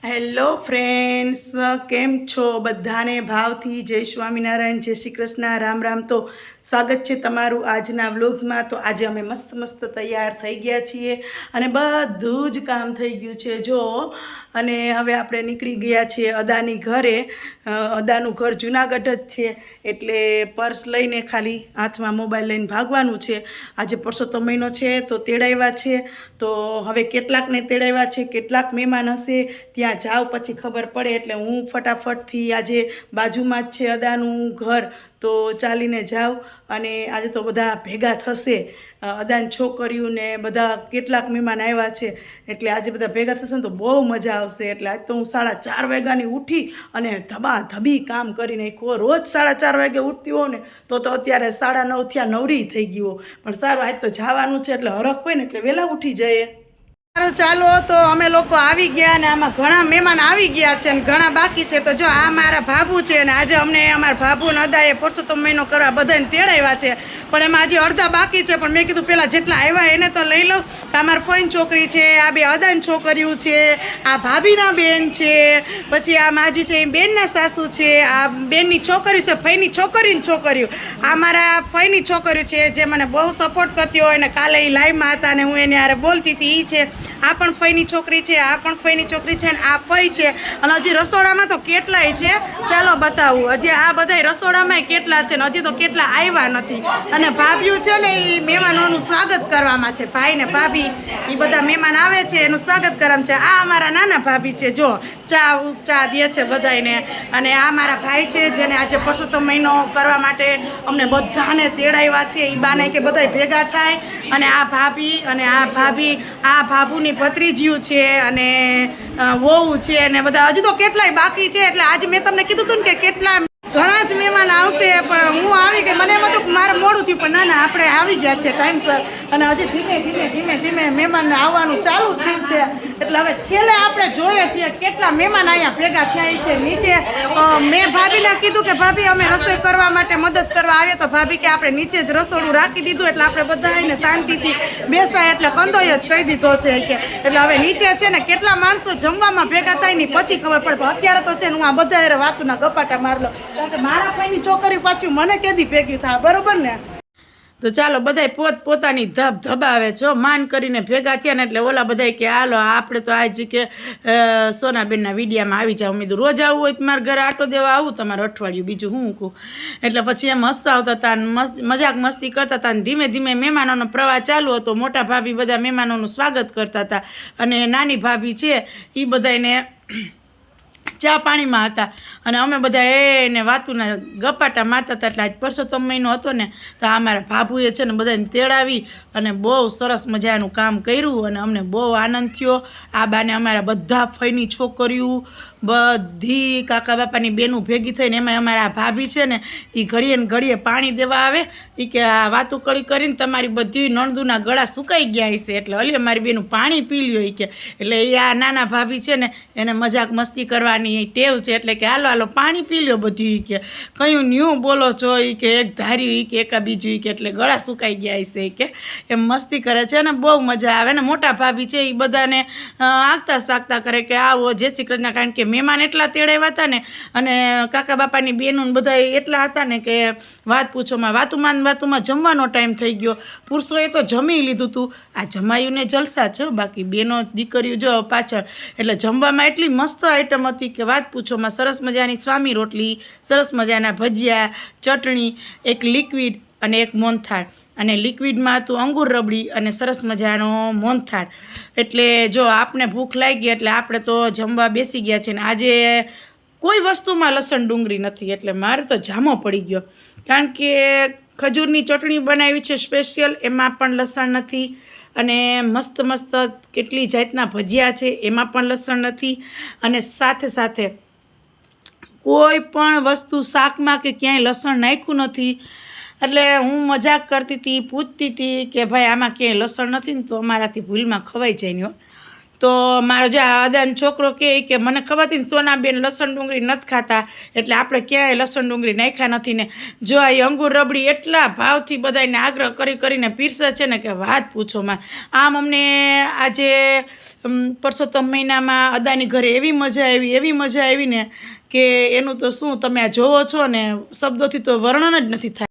Hello friends, કેમ છો? બધાને ભાવથી જય સ્વામિનારાયણ, જય શ્રી કૃષ્ણ, રામ રામ. તો સ્વાગત છે તમારું આજના વ્લોગ્સમાં. તો આજે અમે મસ્ત મસ્ત તૈયાર થઈ ગયા છીએ અને બધું જ કામ થઈ ગયું છે જો. અને હવે આપણે નીકળી ગયા છીએ અદાની ઘરે. અદાનું ઘર જુનાગઢ જ છે, એટલે પર્સ લઈને ખાલી હાથમાં મોબાઈલ લઈને ભાગવાનું છે. આજે પરસોત્તમ મહિનો છે તો તેડાવ્યા છે. તો હવે કેટલાકને તેડાવ્યા છે, કેટલાક મહેમાન હશે ત્યાં જાઓ પછી ખબર પડે. એટલે હું ફટાફટથી આજે બાજુમાં જ છે અદાનું ઘર, તો ચાલીને જાઉં. અને આજે તો બધા ભેગા થશે, અદાની છોકરીઓને બધા કેટલાક મહેમાન આવ્યા છે, એટલે આજે બધા ભેગા થશે ને તો બહુ મજા આવશે. એટલે આજ તો હું 4:30 વાગ્યાની ઉઠી અને ધબાધબી કામ કરી નાખ્યું. રોજ 4:30 વાગે ઉઠતી હોઉં ને તો અત્યારે 9:30 થયા, નવરી થઈ ગયો. પણ સારું, આજ તો જવાનું છે એટલે હરખ હોય ને એટલે વહેલા ઉઠી જઈએ. ચાલો, તો અમે લોકો આવી ગયા અને આમાં ઘણા મહેમાન આવી ગયા છે અને ઘણા બાકી છે. તો જો આ મારા ભાભુ છે ને આજે અમને અમારા ભાભુ ને અદાએ પરસોત્તમ મહિનો કરવા બધાને તેડાવ્યા છે, પણ એમાં હજી અડધા બાકી છે. પણ મેં કીધું પહેલાં જેટલા આવ્યા એને તો લઈ લઉં. અમારા ફઈન છોકરી છે, આ બે અદાની છોકરીઓ છે, આ ભાભીના બેન છે, પછી આ માજી છે એ બેનના સાસુ છે, આ બેનની છોકરી છે, ફઈની છોકરીની છોકરીઓ, આ મારા ફઈની છોકરીઓ છે જે મને બહુ સપોર્ટ કરતી હોય ને કાલે એ લાઈવમાં હતા ને હું એને યારે બોલતી હતી. એ છે, આ પણ ફઈની છોકરી છે, આ પણ ફઈની છોકરી છે, અને આ ફઈ છે. અને હજી રસોડામાં તો કેટલાય છે, ચાલો બતાવું. હજી આ બધાય રસોડામાં કેટલા છે ને હજી તો કેટલા આવ્યા નથી. અને ભાભીઓ છે ને એ મહેમાનોનું સ્વાગત કરવામાં છે. ભાઈ ને ભાભી એ બધા મહેમાન આવે છે એનું સ્વાગત કરવામાં છે. આ અમારા નાના ભાભી છે, જો ચા દે છે બધાને. અને આ મારા ભાઈ છે જેને આજે પરસોત્તમ મહિનો કરવા માટે અમને બધાને તેડાવ્યા છે. એ બાને કે બધાય ભેગા થાય. અને આ ભાભી અને આ ભાભી, આ ભાભુની ભત્રીજીયું છે અને વહુ છે અને બધા હજી તો કેટલાય બાકી છે. એટલે આજે મેં તમને કીધું હતું ને કે કેટલા ઘણા જ મહેમાન આવશે, પણ હું આવી ગઈ. મને એમ હતું કે મારે મોડું થયું, પણ ના આપણે આવી ગયા છે ટાઈમસર. અને હજી ધીમે ધીમે મહેમાન આવવાનું ચાલુ થયું છે. એટલે હવે છેલ્લે આપણે જોઈએ છીએ કેટલા મહેમાન અહીંયા ભેગા થયા છે નીચે. મેં ભાભીને કીધું કે ભાભી અમે રસોઈ કરવા માટે મદદ કરવા આવ્યા, તો ભાભી કે આપણે નીચે જ રસોડું રાખી દીધું એટલે આપણે બધા એને શાંતિથી બેસાય એટલે કંદોય જ કહી દીધો છે કે. એટલે હવે નીચે છે ને કેટલા માણસો જમવામાં ભેગા થાય ને પછી ખબર પડે. પણ અત્યારે તો છે ને હું આ બધા વાતોના ગપાટા માર લો, કારણ કે મારા ભાઈની છોકરી પાછું મને કેદી ભેગી થાય, બરોબર ને? તો ચાલો બધાય પોતાની ધબાવે છો માન કરીને ભેગા થયા ને. એટલે ઓલા બધાય કે હાલો આપણે તો આજ કે સોનાબેનના વિડીયામાં આવી જાવ. મેં રોજ આવું હોય તો મારા ઘરે આટો દેવા આવું તમારું અઠવાડિયું, બીજું હું કહું. એટલે પછી એમ હસતા આવતા હતા, મજાક મસ્તી કરતા હતા. અને ધીમે ધીમે મહેમાનોનો પ્રવાહ ચાલુ હતો. મોટા ભાભી બધા મહેમાનોનું સ્વાગત કરતા હતા અને નાની ભાભી છે એ બધાને ચા પાણીમાં હતા. અને અમે બધા એને વાતુના ગપાટા મારતા હતા. એટલે આજ પરસોત્તમ મહિનો હતો ને તો અમારા ભાભુએ છે ને બધાને તેડાવી અને બહુ સરસ મજાનું કામ કર્યું અને અમને બહુ આનંદ થયો. આ બાને અમારા બધા ફઈની છોકરીઓ, બધી કાકા બાપાની બેનું ભેગી થઈને, એમાં અમારા ભાભી છે ને એ ઘડીએ ને ઘડીએ પાણી દેવા આવે. એ કે આ વાતું કરીને તમારી બધી નણદુના ગળા સુકાઈ ગયા હશે, એટલે અલી અમારી બેનું પાણી પી લ્યો એ કે. એટલે એ આ નાના ભાભી છે ને એને મજાક મસ્તી કરવાની ટેવ છે. એટલે કે હાલો પાણી પી લ્યો બધું. કે કયું ન્યૂ બોલો છો એ કે એક ધાર્યું એ કે એકા બીજું કે એટલે ગળા સુકાઈ ગયા હશે કે એમ મસ્તી કરે છે. અને બહુ મજા આવે ને. મોટા ભાભી છે એ બધાને આગતા સ્વાગતા કરે કે આવો જય શ્રી કૃષ્ણ. કારણ કે મહેમાન એટલા તેડાવ્યા હતા ને અને કાકા બાપાની બેનું બધા એટલા હતા ને કે વાત પૂછોમાં. વાતુમાં જમવાનો ટાઈમ થઈ ગયો. પુરુષોએ તો જમી લીધું હતું, આ જમાયુંને જલસા છે. બાકી બેનો દીકરીઓ જો પાછળ. એટલે જમવામાં એટલી મસ્ત આઈટમ હતી કે વાત પૂછોમાં. સરસ મજાની સ્વામી રોટલી, સરસ મજાના ભજીયા, ચટણી, એક લિક્વિડ અને એક મોહનથાળ. અને લિક્વિડમાં હતું અંગુર રબડી અને સરસ મજાનો મોહનથાળ. એટલે જો આપને ભૂખ લાગી એટલે આપણે તો જમવા બેસી ગયા છે. ને આજે કોઈ વસ્તુમાં લસણ ડુંગળી નથી, એટલે મારે તો જામો પડી ગયો. કારણ કે ખજૂરની ચટણી બનાવી છે સ્પેશિયલ, એમાં પણ લસણ નથી. અને મસ્ત કેટલી જાતના ભજીયા છે એમાં પણ લસણ નથી. અને સાથે સાથે કોઈ પણ વસ્તુ શાકમાં કે ક્યાંય લસણ નાખ્યું નથી. એટલે હું મજાક કરતી હતી, પૂછતી હતી કે ભાઈ આમાં ક્યાંય લસણ નથી ને તો અમારાથી ભૂલમાં ખવાઈ જાય ને. તો તો મારો જે આ અદાન છોકરો કે મને ખબર હતી ને સોનાબેન લસણ ડુંગળી નથી ખાતા, એટલે આપણે ક્યાંય લસણ ડુંગળી નાખ્યા નથી ને જો આ અંગુર રબડી એટલા ભાવથી બધાને આગ્રહ કરીને પીરસે છે ને કે વાત પૂછોમાં. આમ અમને આજે પરસોત્તમ મહિનામાં અદાની ઘરે એવી મજા આવી ને કે એનું તો શું, તમે આ જોવો છો ને શબ્દોથી તો વર્ણન જ નથી થાય.